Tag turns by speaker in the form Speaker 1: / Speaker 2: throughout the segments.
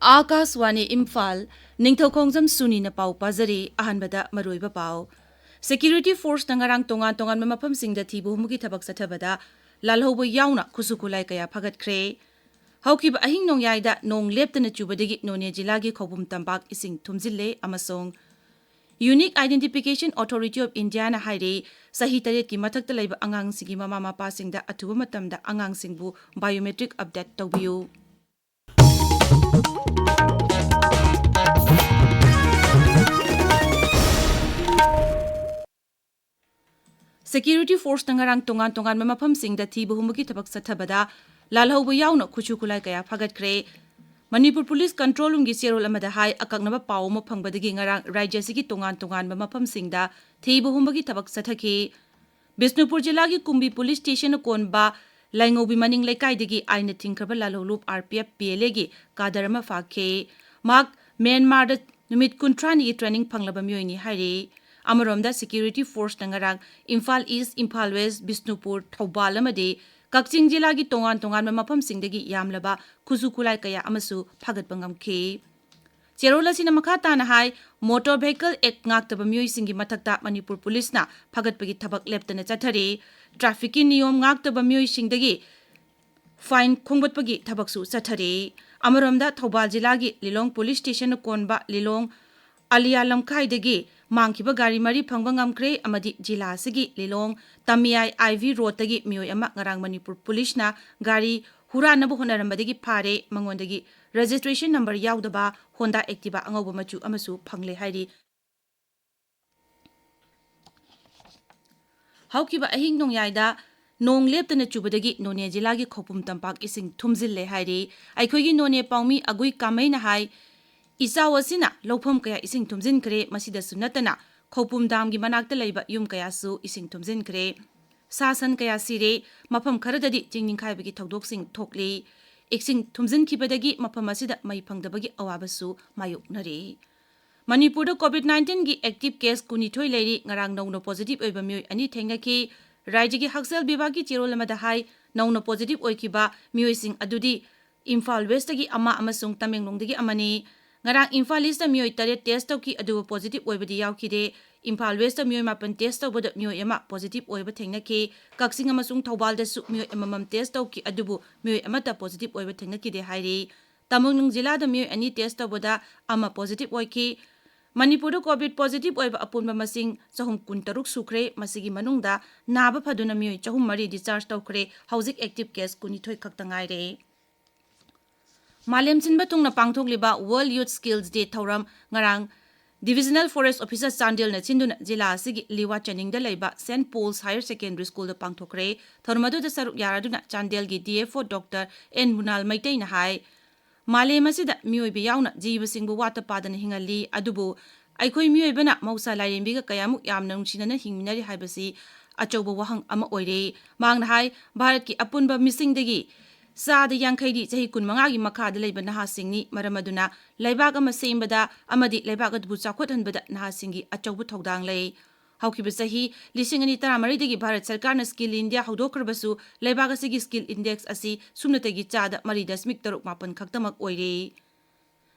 Speaker 1: Akaswani Imphal, Ningthoukhongjam Suni na pau pazari ahanbada maruiba pau. Security Force nangarang tongan mamapam singda thibu humugi thabak sathabada lalhobo yauna kusukulai kaya phagat kre. Haukiba ahing nong yaida nong leptana chubadagi none jilagi khobum tambak ising thumjille amasong Unique Identification Authority of India na haire sahi taret ki mathakta laiba angang sigi mama mapa singda athuba matamda angang singbu biometric update tawbiyu. Security Force nangarang tongan mamapam singda thibu humugi thabak sathabada lalhobo yauna khuchu kulai kaya phagat kre. Manipur Police Control Room gi serol amada hai akaknaba paw mo phangbadagi ngarang rajya sigi tongan mamapam singda thibu humugi thabak sathaki. Bisnupur jila gi Kumbi Police Station konba laingobi maning lekai digi aina thingkraba lalholup RPF PLA gi kadarama fakhe mak Myanmar da numit kuntrani gi training phanglaba myoini haire. Amaromda Security Force nangarang Imphal East, Imphal West, Bisnupur, Thoubal amade Kakching jila gi tongan mamapam singdagi yamlaba khusu kulai kaya amasu phagat bangam ke. Cherola sina makata na hai Motor Vehicle Act ngaktaba myoy singi mathakta Manipur Police na phagat pagi thabak leptana chathare traffic ki niyom ngaktaba myoy singdagi fine khongbat pagi thabak su chathare. Amaromda Thoubal jila gi Lilong Police Station konba Lilong Alia Lamkhai dagi Mangkiba gari mari phangba ngamkre amadi jila sigi Lilong Tamiai IV Road tagi mioy ama ngarang Manipur Police na gari huranabu honarambadagi phare mangondagi registration number yaudaba Honda Activa angoba machu amasu phangle hairi. Haukiba ahing nong yaida nong leptana chubadagi none jilagi khopum tampak ising thumjille hairi. Aikhoigi none paumi agui kamai na hai Isawasina lopam kaya ising tumjin kre masida sunatana khopum dam gi manakta leiba yum kaya su ising tumjin kre sasan kaya sire mapam kharadadi jingning khaibagi thodok sing thokli iksing tumjin khibadagi mapam asida mai phangdabagi awabasu mayoknare. Manipur da COVID-19 gi active case kunithoi leiri ngarang nauno positive oiba myoy ani thengaki rajya gi haksal bibagi cherol amada hai nauno positive oikiba myoy sing adudi Imphal West gi ama amasung Tamenglong dagi amani ngarang Imphal East da myoy tare test tawki adu positive oibadi yawkide Imphal West da myoy mapan test tawbada myoy ama positive oiba thengnaki Kakching amasung Thoubal da su myoy amamam test tawki adubu myoy amata positive oiba thengnakide hairi. Tamenglong jila da myoy ani test tawbada ama positive oiki Manipur da COVID positive oiba apunba masing 316 sukre masigi manungda naba phaduna myoy 3 discharge tawkre hauzik active case kunithoi khaktangai re. Malem sinba tungna pangthokliba World Youth Skills Day thauram ngarang Divisional Forest Officer Chandel na chinduna jila asigi liwa chaningda leiba St Paul's Higher Secondary School da pangthokre thormadu da saruk yaraduna Chandel gi DFO Dr. N Munal Maitai na hai malem asida mioibe yauna jiba singbu wata padana hingali adubu aikhoi mioibana mausa lairembi ga kayamuk yamna nungsinana hingminari haibasi achauba wahang ama oire mangna hai Bharat ki apunba misingdagi Sada Yankhaidi Chahi Kunmangagi Makhada Leiba Nahasingni Maramaduna Laibag ama sembada amadi Laibag adbu chakhothanbada Nahasingi achaubu thodang lei. Haukiba Chahi Lisingani Taramaridagi Bharat Sarkarna Skill India Haudokrabasu Laibag asigi Skill Index asi sumnatagi chada maridasmik taruk mapan khaktamak oire.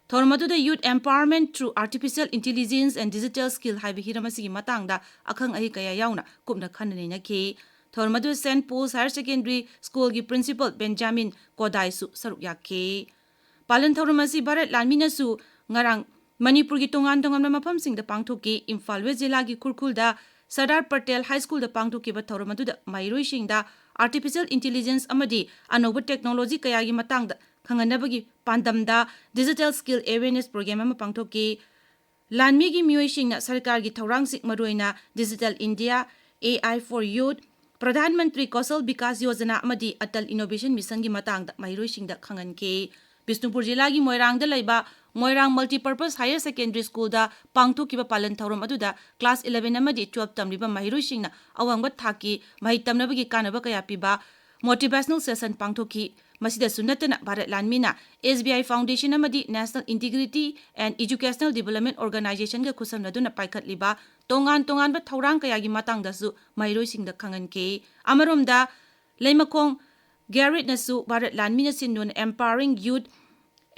Speaker 1: Thormaduda Youth Empowerment through Artificial Intelligence and Digital Skill haiba hiramasigi matangda akhang ahi kaya yauna kupna khanane nakhe. Thormadu St. Paul's Higher Secondary School gi Principal Benjamin Kodai su saruk yakhe. Palan thormasi Bharat Lanmina su ngarang Manipur gi tongan mapam sing da pangthoki Imphal West jila gi Kurkul da Sardar Patel High School da pangthoki ba thormadu da mairoi sing da Artificial Intelligence amadi anoba technology kaya gi matang da khanganabagi pandam da Digital Skill Awareness Program ama pangthoki Lanmi gi miyoi sing na sarkar gi thorang sik maroina Digital India AI for Youth Pradhan Mantri Kausal Vikas Yojana amadi Atal Innovation Mission gi matang da mairoi singda khangan ke Bisnupur jila gi Moirang da laiba Moirang Multipurpose Higher Secondary School da pangthokiba palan thauram aduda class 11 amadi 12 tamliba mairoi singna awangba thaki mahi tamnabagi kanaba kaya piba motivational session pangthoki masida sunatana Bharat Lanmina SBI Foundation amadi National Integrity and Educational Development Organization ga khusamnaduna paikhatliba tongan ba thaurang kaya gi matang da su mairoi singda khangan ke amaromda leimakong Garrett nasu Bharat Lanmina sinun empowering youth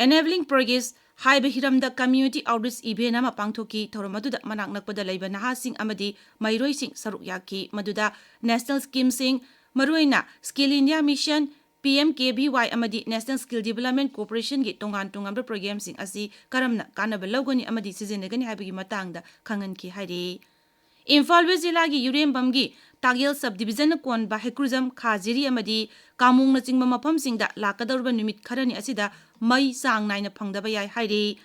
Speaker 1: enabling progress haiba hiramda community outreach event ama pangthoki thorom aduda manak nakpada leiba nahasing amadi mairoi sing saruk yaki maduda national scheme sing maruina skill india mission PMKVY amadi National Skill Development Corporation gi tongan program sing asi karamna kanaba logoni amadi sizinagani habigi matangda khangan ki hari Imphal West Jilla gi Yurembam gi Tagel Subdivision kon ba Hekruzam Khajiri amadi Kamung na chingba mafam singda lakadorba numit kharani asida mai sang naina phangdaba yai hari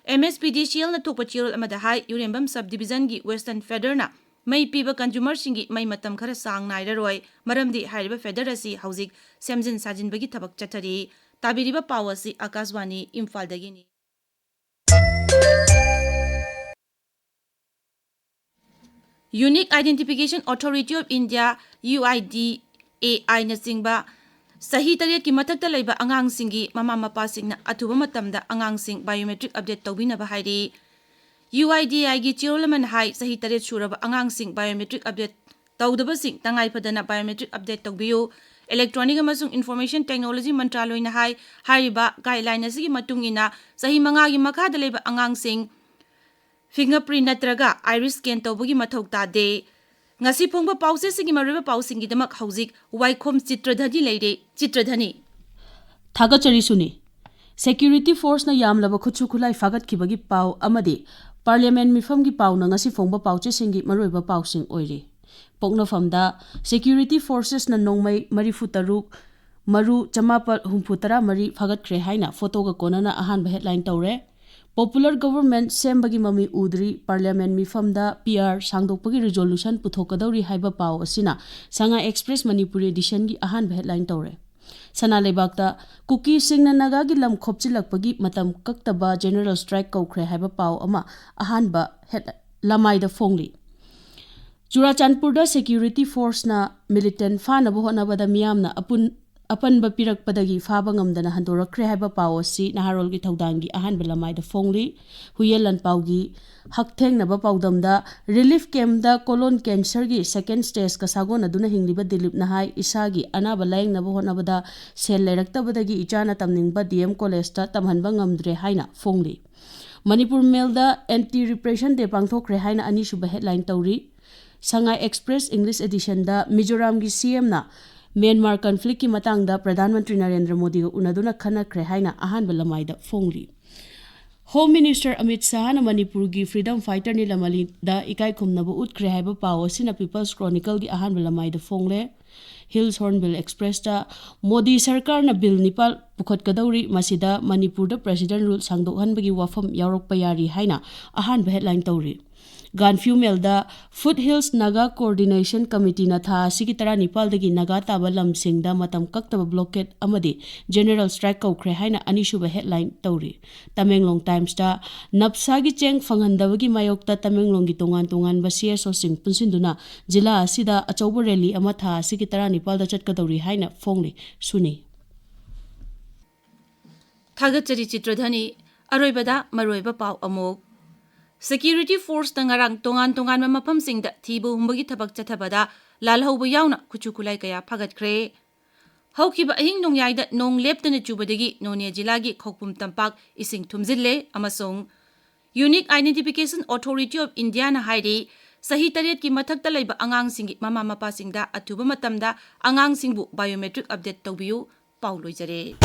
Speaker 1: MSPDCL na thokpa chirol amada hai Yurembam Subdivision gi Western Federna May piba consumer singi may matam khara sang nairaroi maramdi hairiba federasi haujik semjin sajin bagi thabak chathari tabiriba pawasi Akashwani Imphal dagini Unique Identification Authority of India UIDAI na singba sahi tariat ki mathakta leiba angang singi mama mapa singna athuba matamda angang sing biometric update tawbina ba hairi UIDAI gi chirolaman hai sahi taret suraba angang sing biometric update tawdaba sing tangai padana biometric update tawbiyu electronic amasung information technology mantraloy na hai hariba guideline asigi matungina sahi manga gi makha da leba angang sing fingerprint natraga iris scan tawbugi mathok ta de ngasi phongba pause sigi mariba pausing gi damak haujik Waikhom Chitradhani leide Chitradhani
Speaker 2: Thagachari Suni Security Force na yamlaba khuchu khulai fagat khibagi pau amadi Parliament mifam gi pau na ngasi phongba pauche singi maroiba pausing oiri pokna famda Security Forces na nongmai marifutaruk maru chamapal humfutara mari fagat khre haina photo ga konana ahan ba headline tawre Popular Government sembagi mami udri Parliament mifamda PR sangdokpagi resolution puthokadauri haiba pau asina Sanga Express Manipuri edition gi ahan ba headline tawre Sana lebakta kuki singna naga gi lam khopchilakpagi matam kaktaba general strike kaukhre haiba pau ama ahanba lamai da fongli Churachandpur security force na militant fana bo hona bada miyamna apan ba pirak padagi faba ngamdana handorakre haiba pau si naharol gi thaudangi ahanba lamai da fongli huyelan paugi haktheng na ba paudamda relief camp da colon cancer gi second stage ka sagon aduna hingliba dilip na hai isagi anaba laing na bo hona bada sel lerakta badagi ichana tamningba DM college ta tamhanba ngamdre haina fongli Manipur Mail da anti repression de pangthokre haina ani suba headline tawri Sanga Express English edition da Mizoram gi CM na Myanmar conflict ki matang da Pradhan Mantri Narendra Modi ga unaduna khanakre haina ahanba lamai da fongli Home Minister Amit Shah na Manipur gi freedom fighter ni lamali da ikai khumnabu utkre haiba pau asina People's Chronicle gi ahanba lamai da fongle Hills Hornbill Express da Modi Sarkar na bill nipal pukhat kadauri masida Manipur da President rule sangdokhanbagi wafam yaurok payari haina ahanba headline tawri Ganfu Melda Foothills Naga Coordination Committee na tha sigi tara nipal dagi naga taba lamsing da matam kaktaba blockade amadi general strike kaukhre haina anishuba headline tawri Tamenglong Times da napsa gi cheng fanghandabagi mayokta Tamenglong gi tongan ba CSO sing punsinduna jila asida achauba rally ama tha sigi tara nipal da chatkadawri haina fongli Suni
Speaker 1: Thagachari Chitradhani aroibada maroiba pau amok Security Force tangarang tongan mafam singda thibu humbagi thabak chathabada lalhauba yauna khuchu khulai kaya phagat khre haukiba ahing nongyaida nong leptana chubadagi Nonia Jilagi khokpum tampak ising thumjille amasong Unique Identification Authority of India na hairi sahi tariat ki mathakta leiba angang singi mama mapa singda athuba matamda angang singbu biometric update tawbiyu pauloi jare